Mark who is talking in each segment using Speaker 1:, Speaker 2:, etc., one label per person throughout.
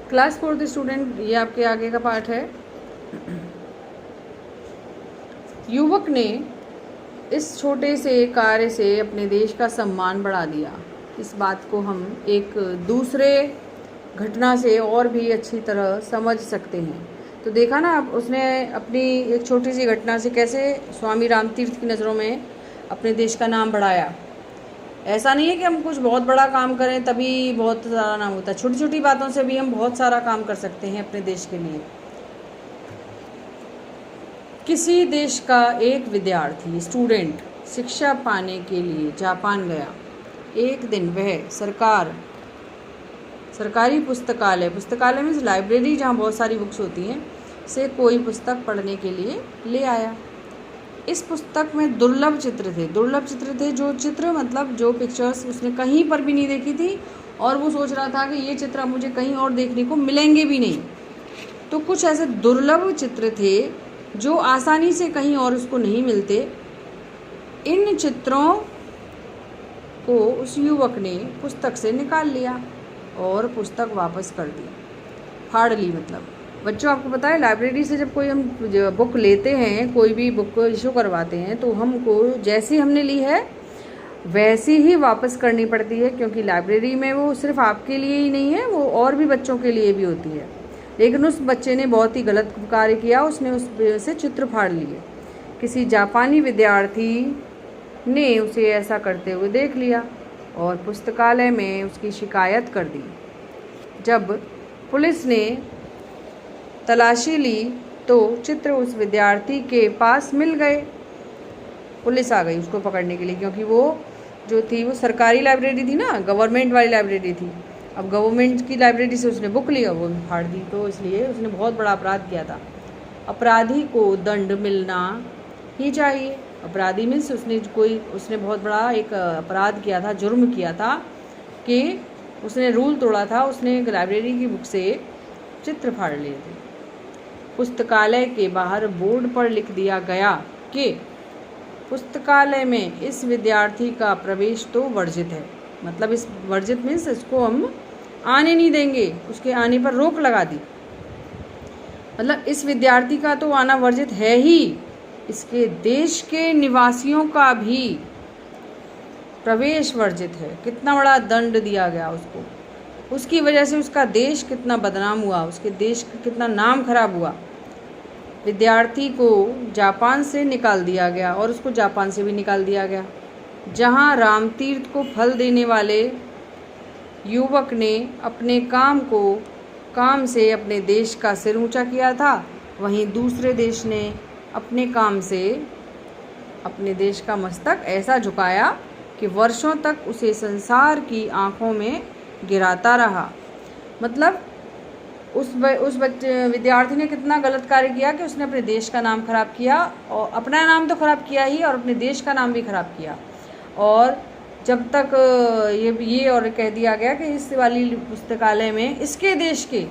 Speaker 1: Class 4th student, ये आपके आगे का पाठ है। युवक ने इस छोटे से कार्य से अपने देश का सम्मान बढ़ा दिया। इस बात को हम एक दूसरे घटना से और भी अच्छी तरह समझ सकते हैं। तो देखा ना, अब उसने अपनी एक छोटी सी घटना से कैसे स्वामी रामतीर्थ की नज़रों में अपने देश का नाम बढ़ाया। ऐसा नहीं है कि हम कुछ बहुत बड़ा काम करें तभी बहुत सारा नाम होता है, छोटी छोटी बातों से भी हम बहुत सारा काम कर सकते हैं अपने देश के लिए। किसी देश का एक विद्यार्थी स्टूडेंट शिक्षा पाने के लिए जापान गया। एक दिन वह सरकारी पुस्तकालय में लाइब्रेरी जहाँ बहुत सारी बुक्स होती हैं से कोई पुस्तक पढ़ने के लिए ले आया। इस पुस्तक में दुर्लभ चित्र थे। जो चित्र मतलब जो पिक्चर्स उसने कहीं पर भी नहीं देखी थी, और वो सोच रहा था कि ये चित्र मुझे कहीं और देखने को मिलेंगे भी नहीं। तो कुछ ऐसे दुर्लभ चित्र थे जो आसानी से कहीं और उसको नहीं मिलते। इन चित्रों को उस युवक ने पुस्तक से निकाल लिया और पुस्तक वापस कर दी, फाड़ ली। मतलब बच्चों, आपको पता है लाइब्रेरी से जब कोई हम बुक लेते हैं, कोई भी बुक को इशू करवाते हैं, तो हमको जैसी हमने ली है वैसी ही वापस करनी पड़ती है, क्योंकि लाइब्रेरी में वो सिर्फ आपके लिए ही नहीं है, वो और भी बच्चों के लिए भी होती है। लेकिन उस बच्चे ने बहुत ही गलत कार्य किया, उसने उस से चित्र फाड़ लिए। किसी जापानी विद्यार्थी ने उसे ऐसा करते हुए देख लिया और पुस्तकालय में उसकी शिकायत कर दी। जब पुलिस ने तलाशी ली तो चित्र उस विद्यार्थी के पास मिल गए। पुलिस आ गई उसको पकड़ने के लिए, क्योंकि वो जो थी वो सरकारी लाइब्रेरी थी ना, गवर्नमेंट वाली लाइब्रेरी थी। अब गवर्नमेंट की लाइब्रेरी से उसने बुक लिया, वो फाड़ दी, तो इसलिए उसने बहुत बड़ा अपराध किया था। अपराधी को दंड मिलना ही चाहिए। अपराधी मीन्स उसने बहुत बड़ा एक अपराध किया था, जुर्म किया था कि उसने रूल तोड़ा था, उसने एक लाइब्रेरी की बुक से चित्र फाड़ लिए थे। पुस्तकालय के बाहर बोर्ड पर लिख दिया गया कि पुस्तकालय में इस विद्यार्थी का प्रवेश तो वर्जित है। मतलब इस वर्जित मीन्स इसको हम आने नहीं देंगे, उसके आने पर रोक लगा दी। मतलब इस विद्यार्थी का तो आना वर्जित है ही, इसके देश के निवासियों का भी प्रवेश वर्जित है। कितना बड़ा दंड दिया गया उसको, उसकी वजह से उसका देश कितना बदनाम हुआ, उसके देश का कितना नाम खराब हुआ। विद्यार्थी को जापान से निकाल दिया गया और उसको जापान से भी निकाल दिया गया। जहां रामतीर्थ को फल देने वाले युवक ने अपने काम से अपने देश का सिर ऊंचा किया था, वहीं दूसरे देश ने अपने काम से अपने देश का मस्तक ऐसा झुकाया कि वर्षों तक उसे संसार की आंखों में गिराता रहा। मतलब उस विद्यार्थी ने कितना गलत कार्य किया कि उसने अपने देश का नाम खराब किया, और अपना नाम तो खराब किया ही और अपने देश का नाम भी खराब किया। और जब तक ये और कह दिया गया कि इस वाली पुस्तकालय में इसके देश के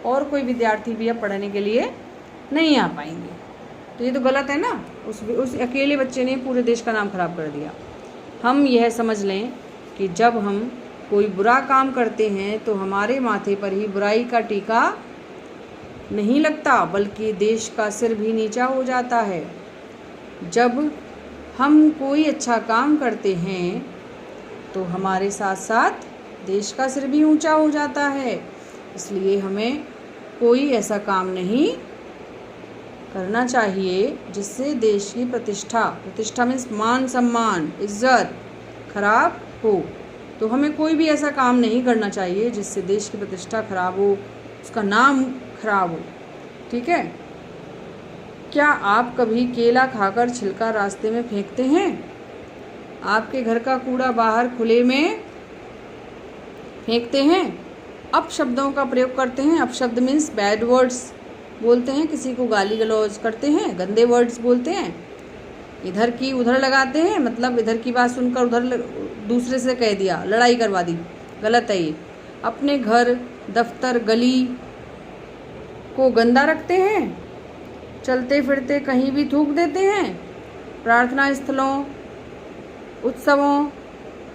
Speaker 1: और कोई विद्यार्थी भी अब पढ़ने के लिए नहीं आ पाएंगे। तो ये तो गलत है ना, उस अकेले बच्चे ने पूरे देश का नाम खराब कर दिया। हम यह समझ लें कि जब हम कोई बुरा काम करते हैं तो हमारे माथे पर ही बुराई का टीका नहीं लगता, बल्कि देश का सिर भी नीचा हो जाता है। जब हम कोई अच्छा काम करते हैं तो हमारे साथ साथ देश का सिर भी ऊंचा हो जाता है। इसलिए हमें कोई ऐसा काम नहीं करना चाहिए जिससे देश की प्रतिष्ठा मीन्स मान सम्मान इज्जत खराब हो। तो हमें कोई भी ऐसा काम नहीं करना चाहिए जिससे देश की प्रतिष्ठा खराब हो, उसका नाम खराब हो। ठीक है। क्या आप कभी केला खाकर छिलका रास्ते में फेंकते हैं? आपके घर का कूड़ा बाहर खुले में फेंकते हैं? अपशब्दों का प्रयोग करते हैं। अपशब्द मीन्स बैड वर्ड्स बोलते हैं, किसी को गाली गलौज करते हैं, गंदे वर्ड्स बोलते हैं। इधर की उधर लगाते हैं, मतलब इधर की बात सुनकर उधर दूसरे से कह दिया, लड़ाई करवा दी, गलत है ये। अपने घर दफ्तर गली को गंदा रखते हैं, चलते फिरते कहीं भी थूक देते हैं। प्रार्थना स्थलों, उत्सवों,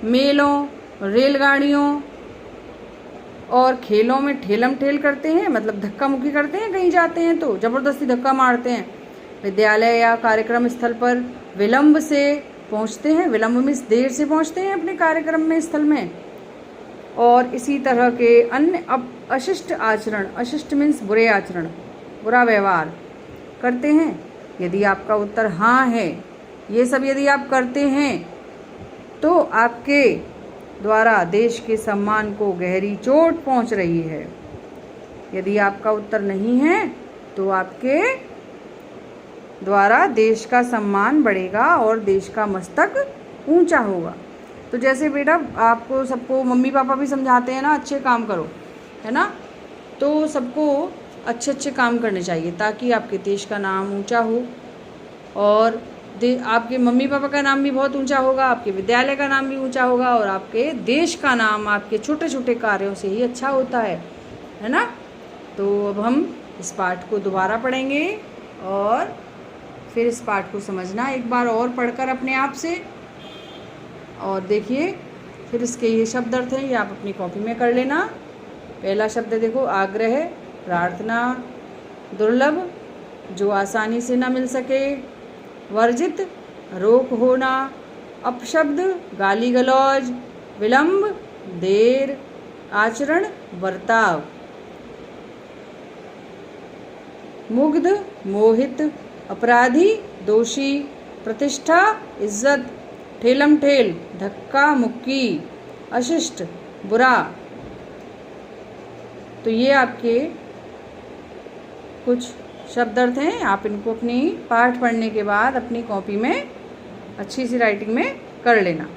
Speaker 1: मेलों, रेलगाड़ियों और खेलों में ठेलम ठेल करते हैं, मतलब धक्का मुक्की करते हैं, कहीं जाते हैं तो ज़बरदस्ती धक्का मारते हैं। विद्यालय या कार्यक्रम स्थल पर विलंब से पहुंचते हैं, विलंब में देर से पहुंचते हैं अपने कार्यक्रम में स्थल में। और इसी तरह के अन्य अशिष्ट आचरण, अशिष्ट मीन्स बुरे आचरण, बुरा व्यवहार करते हैं। यदि आपका उत्तर हाँ है, ये सब यदि आप करते हैं तो आपके द्वारा देश के सम्मान को गहरी चोट पहुंच रही है। यदि आपका उत्तर नहीं है तो आपके द्वारा देश का सम्मान बढ़ेगा और देश का मस्तक ऊंचा होगा। तो जैसे बेटा आपको सबको मम्मी पापा भी समझाते हैं ना, अच्छे काम करो, है ना, तो सबको अच्छे अच्छे काम करने चाहिए ताकि आपके देश का नाम ऊंचा हो और आपके मम्मी पापा का नाम भी बहुत ऊंचा होगा, आपके विद्यालय का नाम भी ऊंचा होगा और आपके देश का नाम आपके छोटे छोटे कार्यों से ही अच्छा होता है ना। तो अब हम इस पाठ को दोबारा पढ़ेंगे और फिर इस पाठ को समझना एक बार और पढ़कर अपने आप से। और देखिए फिर इसके ये शब्द अर्थ हैं, ये आप अपनी कॉपी में कर लेना। पहला शब्द देखो, आग्रह, प्रार्थना, दुर्लभ, जो आसानी से ना मिल सके, वर्जित, रोक होना, अपशब्द, गाली गलौज, विलंब, देर, आचरण, बर्ताव, मुग्ध, मोहित, अपराधी, दोषी, प्रतिष्ठा, इज्जत, ठेलम ठेल, धक्का मुक्की, अशिष्ट, बुरा। तो ये आपके कुछ शब्द अर्थ हैं। आप इनको अपनी पाठ पढ़ने के बाद अपनी कॉपी में अच्छी सी राइटिंग में कर लेना।